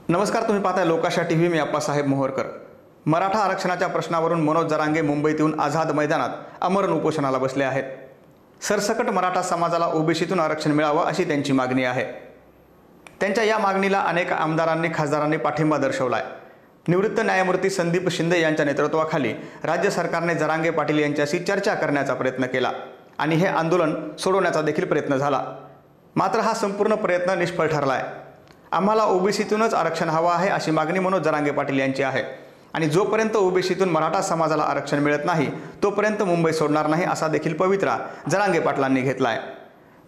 नमस्कार, तुम्ही पाहताय लोकाशा टीव्ही। मी अप्पासाहेब मोहोरकर। मराठा आरक्षणाच्या प्रश्नावरून मनोज जरांगे मुंबईत येऊन आझाद मैदानात आमरण उपोषणाला बसले आहेत। सरसकट मराठा समाजाला ओबीसीतून आरक्षण मिळावं अशी त्यांची मागणी आहे। त्यांच्या या मागणीला अनेक आमदारांनी खासदारांनी पाठिंबा दर्शवलाय। निवृत्त न्यायमूर्ती संदीप शिंदे यांच्या नेतृत्वाखाली राज्य सरकारने जरांगे पाटील यांच्याशी चर्चा करण्याचा प्रयत्न केला आणि हे आंदोलन सोडवण्याचा देखील प्रयत्न झाला। मात्र हा संपूर्ण प्रयत्न निष्फळ ठरलाय। आम्हाला ओबीसीतूनच आरक्षण हवं आहे अशी मागणी मनोज जरांगे पाटील यांची आहे आणि जोपर्यंत ओबीसीतून मराठा समाजाला आरक्षण मिळत नाही तोपर्यंत मुंबई सोडणार नाही असा देखील पवित्रा जरांगे पाटलांनी घेतलाय।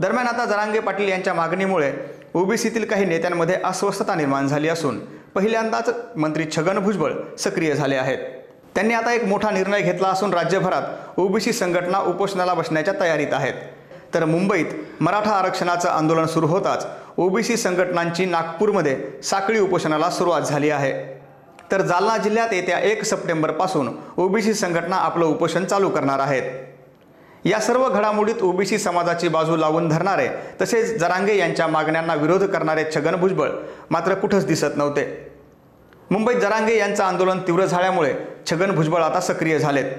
दरम्यान आता जरांगे पाटील यांच्या मागणीमुळे ओबीसीतील काही नेत्यांमध्ये अस्वस्थता निर्माण झाली असून पहिल्यांदाच मंत्री छगन भुजबळ सक्रिय झाले आहेत। त्यांनी आता एक मोठा निर्णय घेतला असून राज्यभरात ओबीसी संघटना उपोषणाला बसण्याच्या तयारीत आहेत। तर मुंबईत मराठा आरक्षणाचं आंदोलन सुरू होताच ओबीसी संघटनांची नागपूरमध्ये साखळी उपोषणाला सुरुवात झाली आहे। तर जालना जिल्ह्यात येत्या 1 सप्टेंबरपासून ओबीसी संघटना आपलं उपोषण चालू करणार आहेत। या सर्व घडामोडीत ओबीसी समाजाची बाजू लावून धरणारे तसेच जरांगे यांच्या मागण्यांना विरोध करणारे छगन भुजबळ मात्र कुठंच दिसत नव्हते। मुंबईत जरांगे यांचं आंदोलन तीव्र झाल्यामुळे छगन भुजबळ आता सक्रिय झालेत।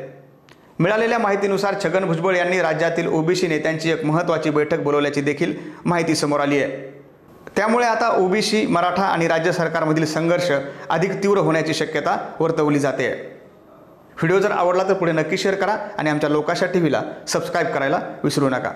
मिळालेल्या माहितीनुसार छगन भुजबळ यांनी राज्यातील ओबीसी नेत्यांची एक महत्त्वाची बैठक बोलवल्याची देखील माहिती समोर आली आहे। त्यामुळे आता ओबीसी, मराठा आणि राज्य सरकारमधील संघर्ष अधिक तीव्र होण्याची शक्यता वर्तवली जाते। व्हिडिओ जर आवडला तर पुढे नक्की शेअर करा आणि आमच्या लोकाशा टीव्हीला सबस्क्राईब करायला विसरू नका।